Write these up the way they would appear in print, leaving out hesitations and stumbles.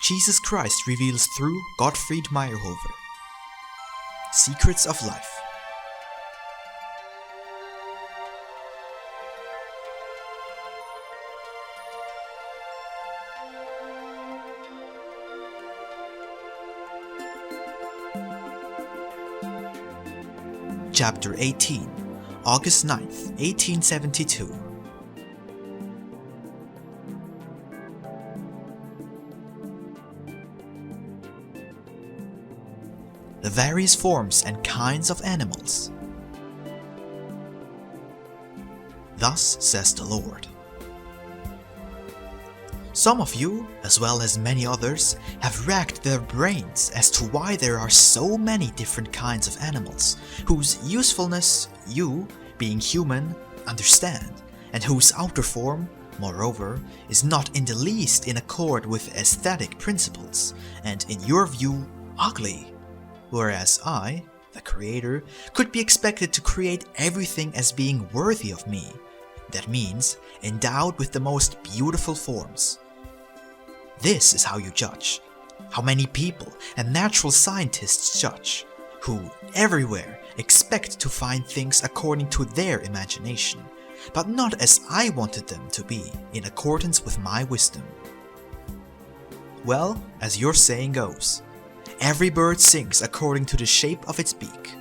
Jesus Christ reveals through Gottfried Mayerhofer. Secrets of Life. Chapter 18, August 9th, 1872. The various forms and kinds of animals. Thus says the Lord. Some of you, as well as many others, have racked their brains as to why there are so many different kinds of animals, whose usefulness you, being human, understand, and whose outer form, moreover, is not in the least in accord with aesthetic principles, and in your view, ugly. Whereas I, the Creator, could be expected to create everything as being worthy of me. That means endowed with the most beautiful forms. This is how you judge, how many people and natural scientists judge, who everywhere expect to find things according to their imagination, but not as I wanted them to be, in accordance with my wisdom. Well, as your saying goes, every bird sings according to the shape of its beak,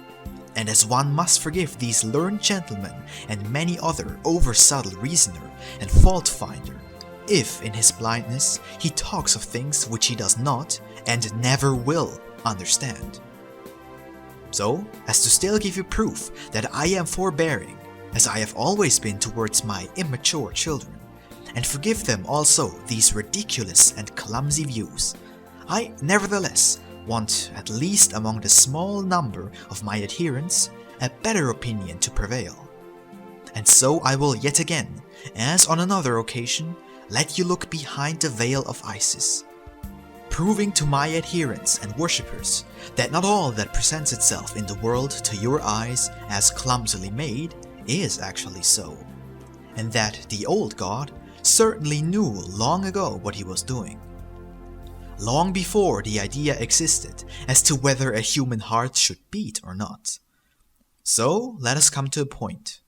and as one must forgive these learned gentlemen and many other over-subtle reasoner and fault-finder, if in his blindness he talks of things which he does not and never will understand. So, as to still give you proof that I am forbearing, as I have always been towards my immature children, and forgive them also these ridiculous and clumsy views, I nevertheless want, at least among the small number of my adherents, a better opinion to prevail. And so I will yet again, as on another occasion, let you look behind the veil of Isis, proving to my adherents and worshippers that not all that presents itself in the world to your eyes as clumsily made is actually so, and that the old God certainly knew long ago what he was doing, long before the idea existed as to whether a human heart should beat or not. So let us come to the point.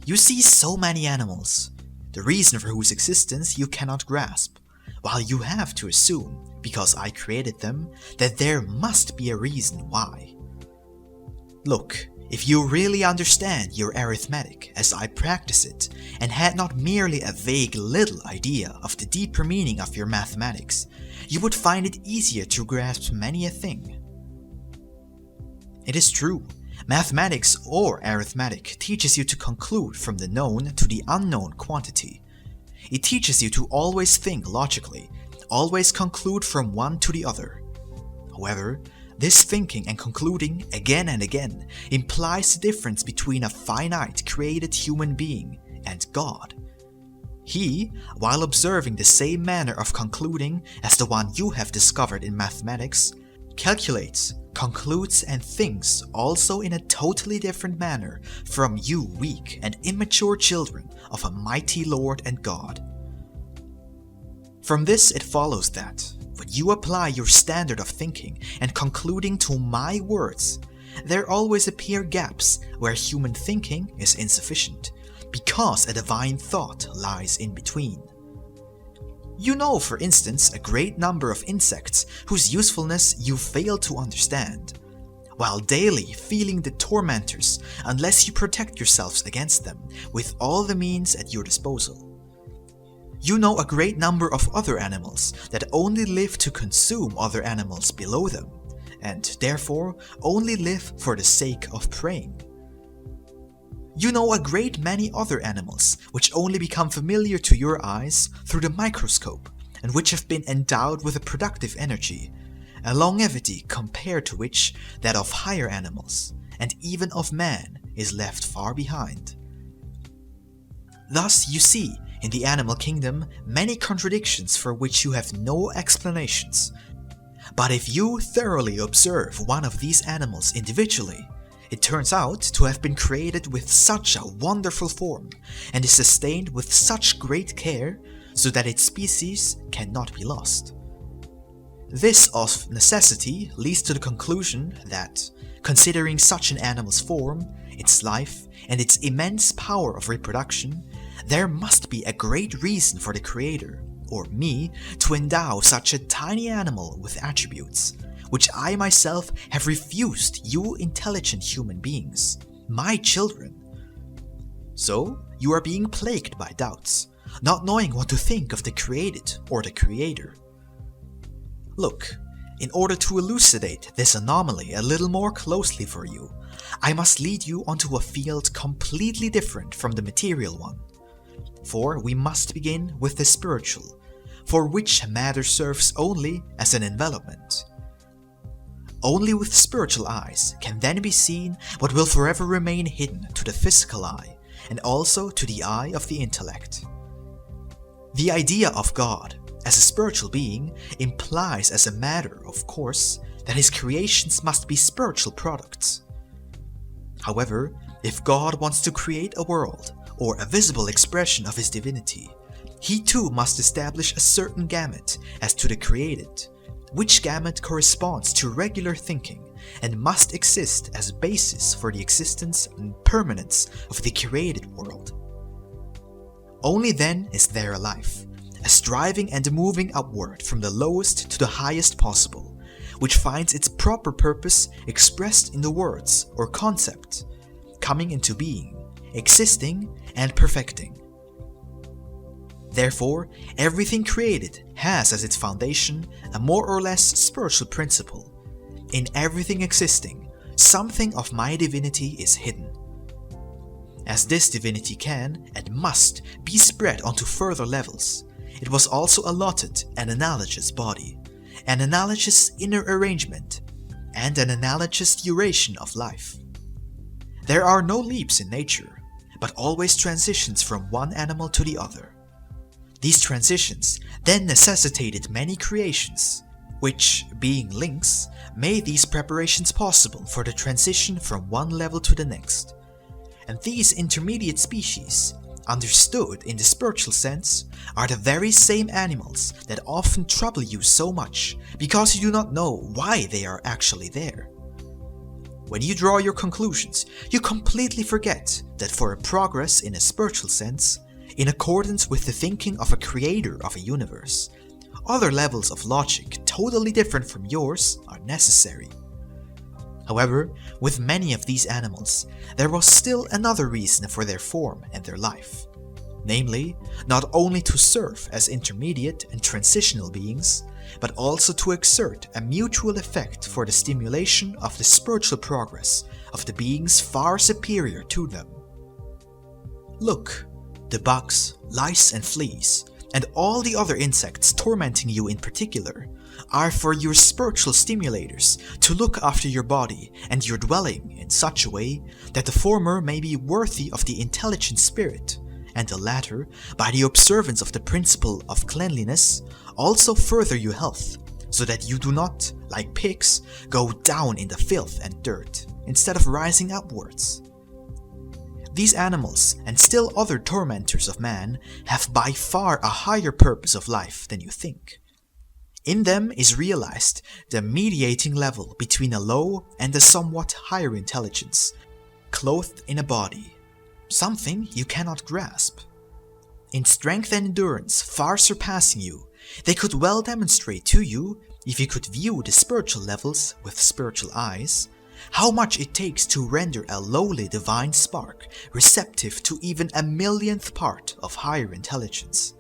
You see so many animals, the reason for whose existence you cannot grasp, while you have to assume, because I created them, that there must be a reason why. Look, if you really understand your arithmetic as I practice it, and had not merely a vague little idea of the deeper meaning of your mathematics, you would find it easier to grasp many a thing. It is true, mathematics or arithmetic teaches you to conclude from the known to the unknown quantity. It teaches you to always think logically, always conclude from one to the other. However, this thinking and concluding again and again implies the difference between a finite created human being and God. He, while observing the same manner of concluding as the one you have discovered in mathematics, calculates, concludes and thinks also in a totally different manner from you weak and immature children of a mighty Lord and God. From this it follows that, when you apply your standard of thinking and concluding to my words, there always appear gaps where human thinking is insufficient, because a divine thought lies in between. You know, for instance, a great number of insects whose usefulness you fail to understand, while daily feeling the tormentors unless you protect yourselves against them with all the means at your disposal. You know a great number of other animals that only live to consume other animals below them, and therefore only live for the sake of preying. You know a great many other animals which only become familiar to your eyes through the microscope, and which have been endowed with a productive energy, a longevity compared to which that of higher animals, and even of man, is left far behind. Thus you see in the animal kingdom many contradictions for which you have no explanations. But if you thoroughly observe one of these animals individually, it turns out to have been created with such a wonderful form, and is sustained with such great care, so that its species cannot be lost. This of necessity leads to the conclusion that, considering such an animal's form, its life, and its immense power of reproduction, there must be a great reason for the Creator, or me, to endow such a tiny animal with attributes, which I myself have refused you intelligent human beings, my children. So, you are being plagued by doubts, not knowing what to think of the created or the Creator. Look, in order to elucidate this anomaly a little more closely for you, I must lead you onto a field completely different from the material one. For we must begin with the spiritual, for which matter serves only as an envelopment. Only with spiritual eyes can then be seen what will forever remain hidden to the physical eye and also to the eye of the intellect. The idea of God as a spiritual being implies as a matter of course that his creations must be spiritual products. However, if God wants to create a world or a visible expression of his divinity, he too must establish a certain gamut as to the created, which gamut corresponds to regular thinking and must exist as basis for the existence and permanence of the created world. Only then is there a life, a striving and moving upward from the lowest to the highest possible, which finds its proper purpose expressed in the words or concept, coming into being, existing and perfecting. Therefore, everything created has as its foundation a more or less spiritual principle. In everything existing, something of my divinity is hidden. As this divinity can and must be spread onto further levels, it was also allotted an analogous body, an analogous inner arrangement, and an analogous duration of life. There are no leaps in nature, but always transitions from one animal to the other. These transitions then necessitated many creations, which, being links, made these preparations possible for the transition from one level to the next. And these intermediate species, understood in the spiritual sense, are the very same animals that often trouble you so much because you do not know why they are actually there. When you draw your conclusions, you completely forget that for a progress in a spiritual sense, in accordance with the thinking of a creator of a universe, other levels of logic totally different from yours are necessary. However, with many of these animals, there was still another reason for their form and their life. Namely, not only to serve as intermediate and transitional beings, but also to exert a mutual effect for the stimulation of the spiritual progress of the beings far superior to them. Look, the bugs, lice and fleas, and all the other insects tormenting you in particular, are for your spiritual stimulators to look after your body and your dwelling in such a way that the former may be worthy of the intelligent spirit, and the latter, by the observance of the principle of cleanliness, also further your health, so that you do not, like pigs, go down in the filth and dirt, instead of rising upwards. These animals, and still other tormentors of man, have by far a higher purpose of life than you think. In them is realized the mediating level between a low and a somewhat higher intelligence, clothed in a body, something you cannot grasp. In strength and endurance far surpassing you, they could well demonstrate to you, if you could view the spiritual levels with spiritual eyes, how much it takes to render a lowly divine spark receptive to even a millionth part of higher intelligence.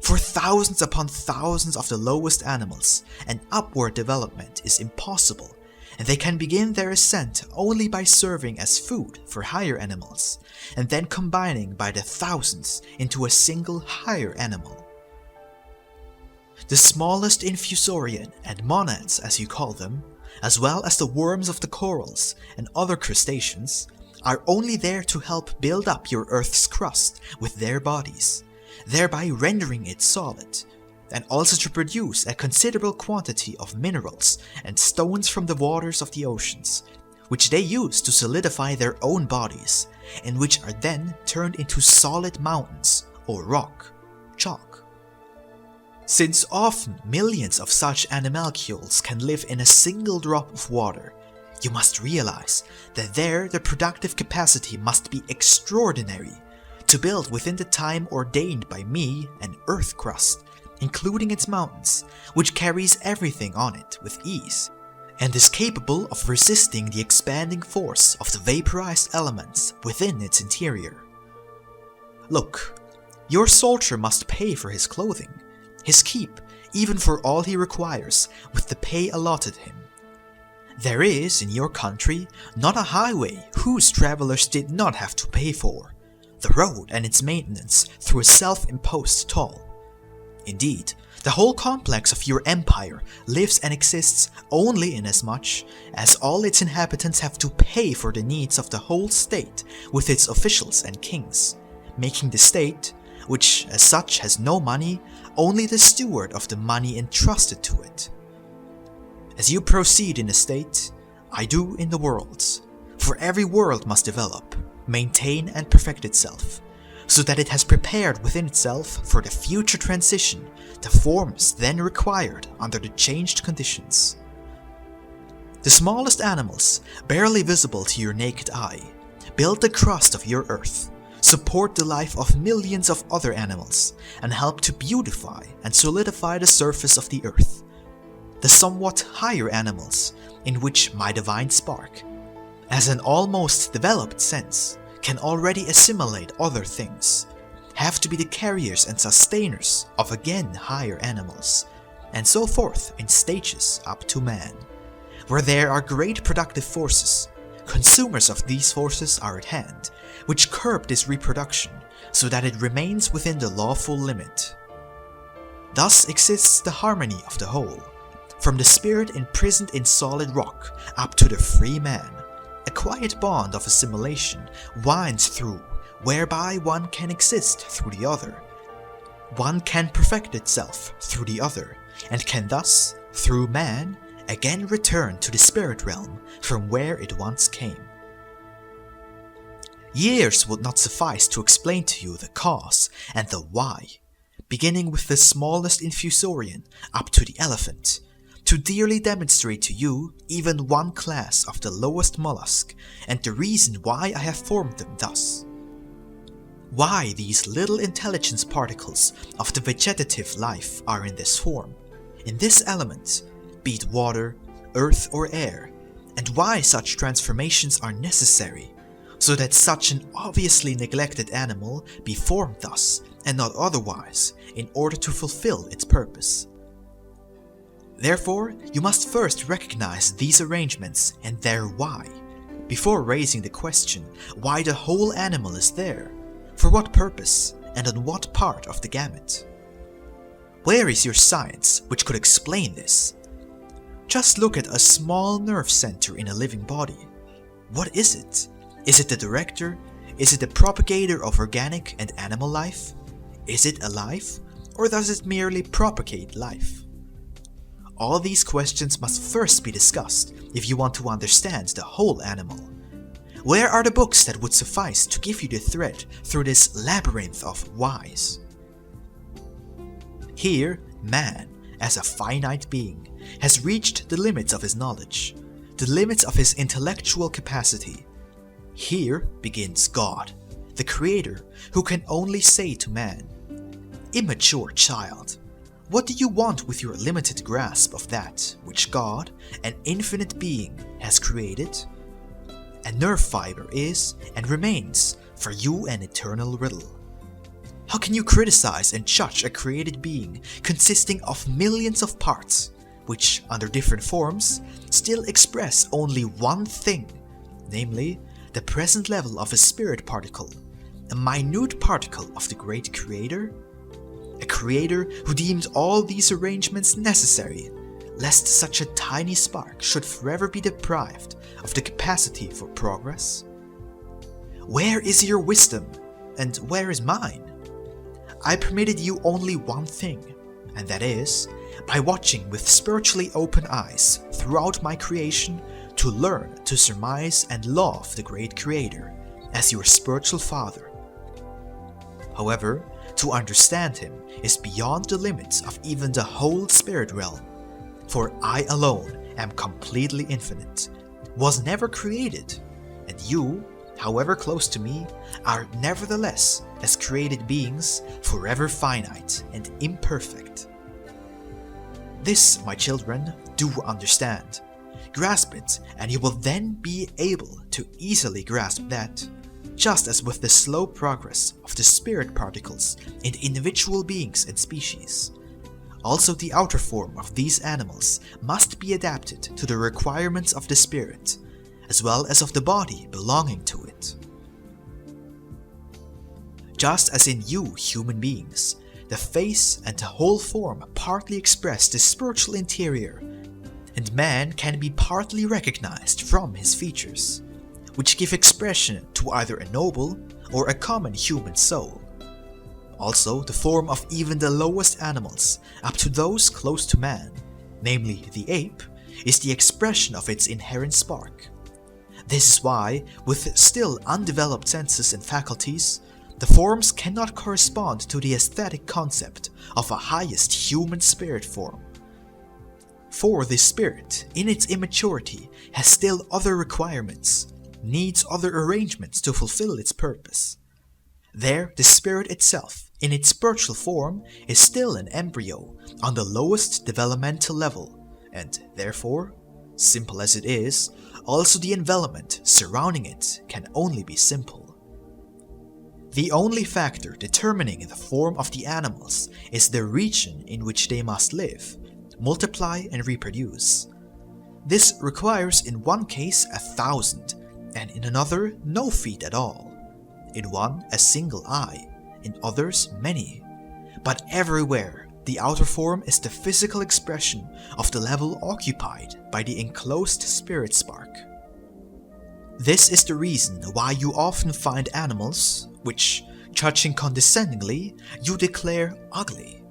For thousands upon thousands of the lowest animals, an upward development is impossible, and they can begin their ascent only by serving as food for higher animals, and then combining by the thousands into a single higher animal. The smallest infusorian and monads, as you call them, as well as the worms of the corals and other crustaceans, are only there to help build up your Earth's crust with their bodies, thereby rendering it solid, and also to produce a considerable quantity of minerals and stones from the waters of the oceans, which they use to solidify their own bodies, and which are then turned into solid mountains or rock, chalk. Since often millions of such animalcules can live in a single drop of water, you must realize that there the productive capacity must be extraordinary to build within the time ordained by me an earth crust, including its mountains, which carries everything on it with ease, and is capable of resisting the expanding force of the vaporized elements within its interior. Look, your soldier must pay for his clothing, his keep, even for all he requires, with the pay allotted him. There is, in your country, not a highway whose travelers did not have to pay for, the road and its maintenance through a self-imposed toll. Indeed, the whole complex of your empire lives and exists only inasmuch as all its inhabitants have to pay for the needs of the whole state with its officials and kings, making the state, which as such has no money, only the steward of the money entrusted to it. As you proceed in the state, I do in the worlds, for every world must develop, maintain and perfect itself, so that it has prepared within itself for the future transition the forms then required under the changed conditions. The smallest animals, barely visible to your naked eye, build the crust of your earth, support the life of millions of other animals, and help to beautify and solidify the surface of the earth. The somewhat higher animals, in which my divine spark, as an almost developed sense, can already assimilate other things, have to be the carriers and sustainers of again higher animals, and so forth in stages up to man, where there are great productive forces. Consumers of these forces are at hand, which curb this reproduction so that it remains within the lawful limit. Thus exists the harmony of the whole, from the spirit imprisoned in solid rock up to the free man. A quiet bond of assimilation winds through, whereby one can exist through the other. One can perfect itself through the other, and can thus, through man, again return to the spirit realm from where it once came. Years would not suffice to explain to you the cause and the why, beginning with the smallest infusorian up to the elephant, to dearly demonstrate to you even one class of the lowest mollusk and the reason why I have formed them thus. Why these little intelligence particles of the vegetative life are in this form, in this element, be it water, earth or air, and why such transformations are necessary, so that such an obviously neglected animal be formed thus and not otherwise in order to fulfill its purpose. Therefore, you must first recognize these arrangements and their why, before raising the question why the whole animal is there, for what purpose, and on what part of the gamut. Where is your science which could explain this? Just look at a small nerve center in a living body. What is it? Is it the director? Is it the propagator of organic and animal life? Is it alive, or does it merely propagate life? All these questions must first be discussed if you want to understand the whole animal. Where are the books that would suffice to give you the thread through this labyrinth of whys? Here, man, as a finite being, has reached the limits of his knowledge, the limits of his intellectual capacity. Here begins God, the Creator, who can only say to man, "Immature child, what do you want with your limited grasp of that which God, an infinite being, has created? A nerve fiber is and remains for you an eternal riddle. How can you criticize and judge a created being consisting of millions of parts, which, under different forms, still express only one thing, namely, the present level of a spirit particle, a minute particle of the great Creator? A Creator who deemed all these arrangements necessary, lest such a tiny spark should forever be deprived of the capacity for progress? Where is your wisdom, and where is mine? I permitted you only one thing, and that is, by watching with spiritually open eyes throughout my creation, to learn to surmise and love the great Creator as your spiritual father. However, to understand him is beyond the limits of even the whole spirit realm. For I alone am completely infinite, was never created, and you, however close to me, are nevertheless, as created beings, forever finite and imperfect. This, my children, do understand. Grasp it, and you will then be able to easily grasp that, just as with the slow progress of the spirit particles in individual beings and species, also the outer form of these animals must be adapted to the requirements of the spirit, as well as of the body belonging to it. Just as in you human beings, the face and the whole form partly express the spiritual interior, and man can be partly recognized from his features, which give expression to either a noble or a common human soul. Also, the form of even the lowest animals, up to those close to man, namely the ape, is the expression of its inherent spark. This is why, with still undeveloped senses and faculties, the forms cannot correspond to the aesthetic concept of a highest human spirit form. For this spirit, in its immaturity, has still other requirements, needs other arrangements to fulfill its purpose. There, the spirit itself, in its spiritual form, is still an embryo on the lowest developmental level, and therefore, simple as it is, also the envelopment surrounding it can only be simple. The only factor determining the form of the animals is the region in which they must live, multiply and reproduce. This requires in one case 1,000, and in another no feet at all. In one a single eye, in others many. But everywhere the outer form is the physical expression of the level occupied by the enclosed spirit spark. This is the reason why you often find animals which, judging condescendingly, you declare ugly.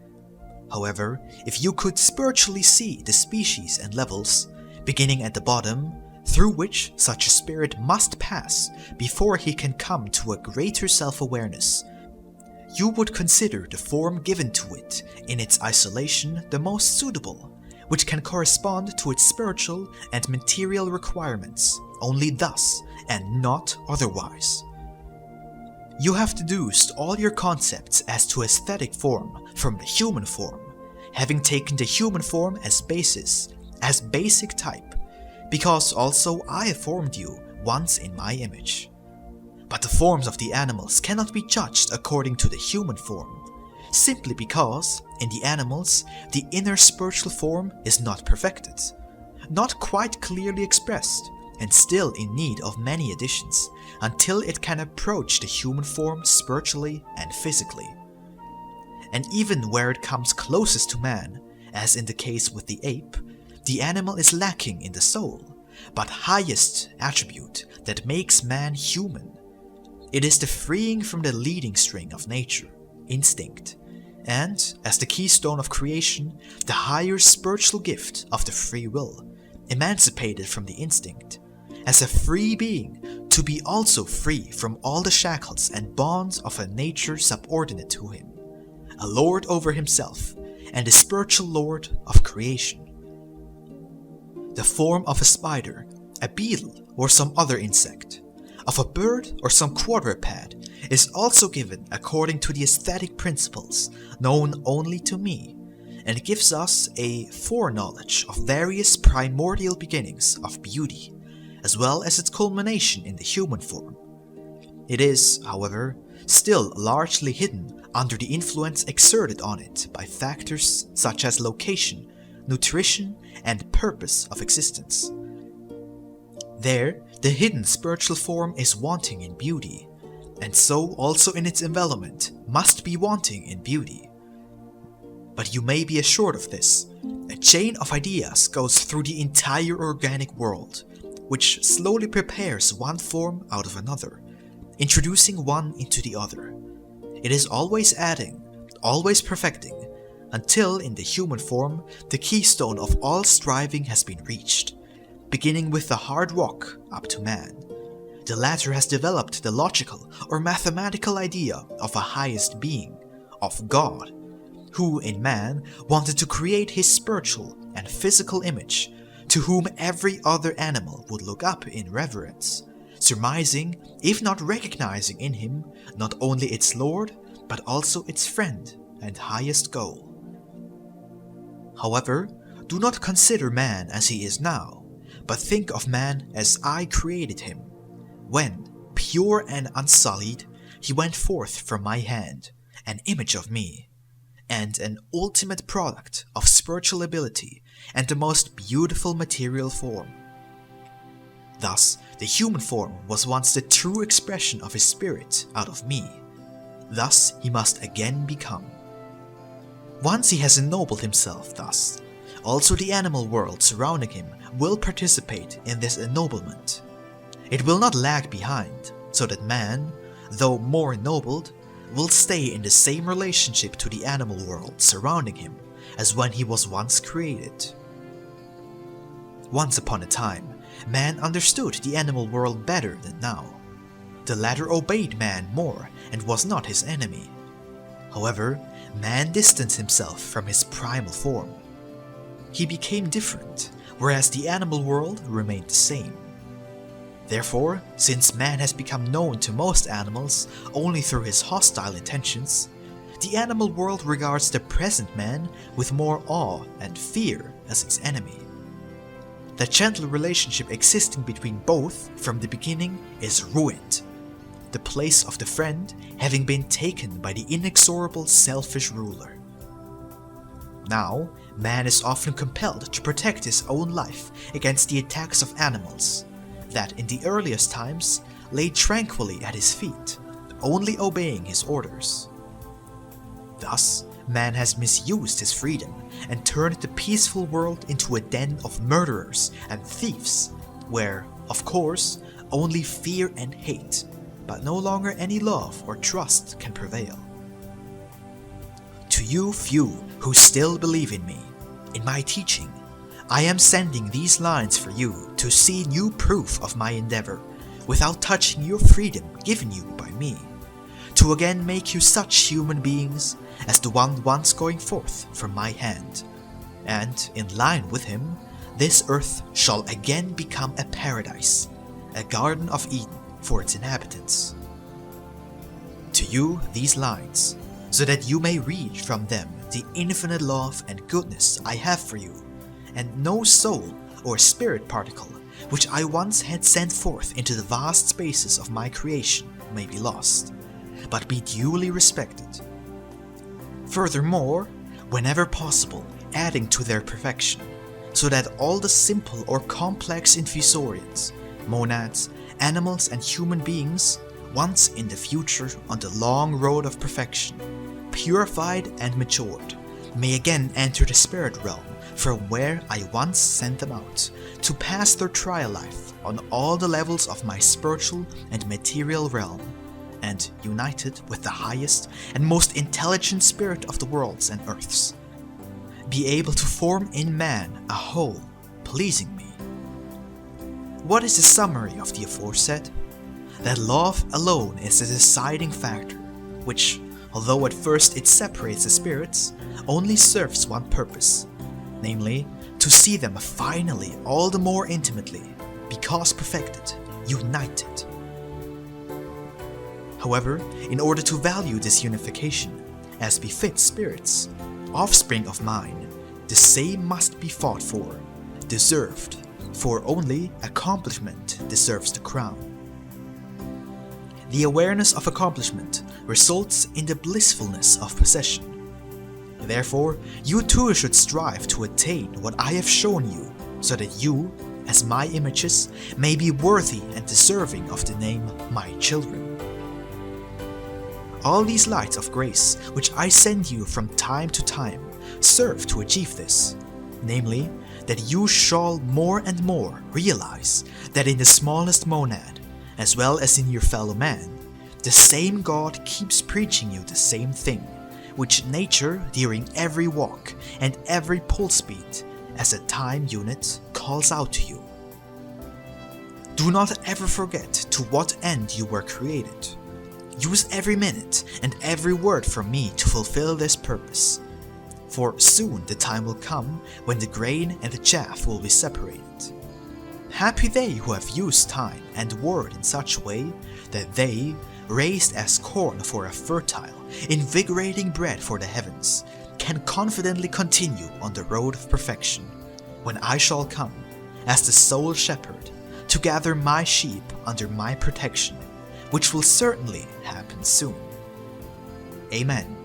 However, if you could spiritually see the species and levels, beginning at the bottom, through which such a spirit must pass before he can come to a greater self-awareness, you would consider the form given to it in its isolation the most suitable, which can correspond to its spiritual and material requirements only thus and not otherwise. You have deduced all your concepts as to aesthetic form from the human form, having taken the human form as basis, as basic type, because also I have formed you once in my image. But the forms of the animals cannot be judged according to the human form, simply because, in the animals, the inner spiritual form is not perfected, not quite clearly expressed, and still in need of many additions, until it can approach the human form spiritually and physically. And even where it comes closest to man, as in the case with the ape, the animal is lacking in the soul, but highest attribute that makes man human. It is the freeing from the leading string of nature, instinct, and, as the keystone of creation, the higher spiritual gift of the free will, emancipated from the instinct, as a free being to be also free from all the shackles and bonds of a nature subordinate to him, a lord over himself, and a spiritual lord of creation. The form of a spider, a beetle, or some other insect, of a bird or some quadruped, is also given according to the aesthetic principles known only to me, and gives us a foreknowledge of various primordial beginnings of beauty, as well as its culmination in the human form. It is, however, still largely hidden under the influence exerted on it by factors such as location, nutrition, and purpose of existence. There, the hidden spiritual form is wanting in beauty, and so also in its envelopment must be wanting in beauty. But you may be assured of this, a chain of ideas goes through the entire organic world, which slowly prepares one form out of another, introducing one into the other. It is always adding, always perfecting, until in the human form the keystone of all striving has been reached, beginning with the hard rock up to man. The latter has developed the logical or mathematical idea of a highest being, of God, who in man wanted to create his spiritual and physical image, to whom every other animal would look up in reverence, surmising, if not recognizing in him, not only its Lord, but also its friend and highest goal. However, do not consider man as he is now, but think of man as I created him, when, pure and unsullied, he went forth from my hand, an image of me, and an ultimate product of spiritual ability and the most beautiful material form. Thus, the human form was once the true expression of his spirit out of me. Thus he must again become. Once he has ennobled himself thus, also the animal world surrounding him will participate in this ennoblement. It will not lag behind, so that man, though more ennobled, will stay in the same relationship to the animal world surrounding him as when he was once created. Once upon a time, man understood the animal world better than now. The latter obeyed man more and was not his enemy. However, man distanced himself from his primal form. He became different, whereas the animal world remained the same. Therefore, since man has become known to most animals only through his hostile intentions, the animal world regards the present man with more awe and fear as its enemy. The gentle relationship existing between both from the beginning is ruined, the place of the friend having been taken by the inexorable selfish ruler. Now, man is often compelled to protect his own life against the attacks of animals that in the earliest times lay tranquilly at his feet, only obeying his orders. Thus, man has misused his freedom and turned the peaceful world into a den of murderers and thieves, where, of course, only fear and hate, but no longer any love or trust can prevail. To you few who still believe in me, in my teaching, I am sending these lines for you to see new proof of my endeavor, without touching your freedom given you by me, to again make you such human beings as the one once going forth from my hand, and in line with him, this earth shall again become a paradise, a garden of Eden for its inhabitants. To you these lines, so that you may read from them the infinite love and goodness I have for you, and no soul or spirit particle which I once had sent forth into the vast spaces of my creation may be lost, but be duly respected. Furthermore, whenever possible, adding to their perfection, so that all the simple or complex infusorians, monads, animals and human beings, once in the future on the long road of perfection, purified and matured, may again enter the spirit realm from where I once sent them out, to pass their trial life on all the levels of my spiritual and material realm, and united with the highest and most intelligent spirit of the worlds and earths, be able to form in man a whole, pleasing me. What is the summary of the aforesaid? That love alone is the deciding factor, which, although at first it separates the spirits, only serves one purpose, namely, to see them finally all the more intimately, because perfected, united. However, in order to value this unification, as befits spirits, offspring of mine, the same must be fought for, deserved, for only accomplishment deserves the crown. The awareness of accomplishment results in the blissfulness of possession. Therefore, you too should strive to attain what I have shown you, so that you, as my images, may be worthy and deserving of the name my children. All these lights of grace which I send you from time to time serve to achieve this, namely, that you shall more and more realize that in the smallest monad, as well as in your fellow man, the same God keeps preaching you the same thing, which nature during every walk and every pulse beat as a time unit calls out to you. Do not ever forget to what end you were created. Use every minute and every word from me to fulfill this purpose. For soon the time will come when the grain and the chaff will be separated. Happy they who have used time and word in such a way that they, raised as corn for a fertile, invigorating bread for the heavens, can confidently continue on the road of perfection, when I shall come, as the sole shepherd, to gather my sheep under my protection, which will certainly happen soon. Amen.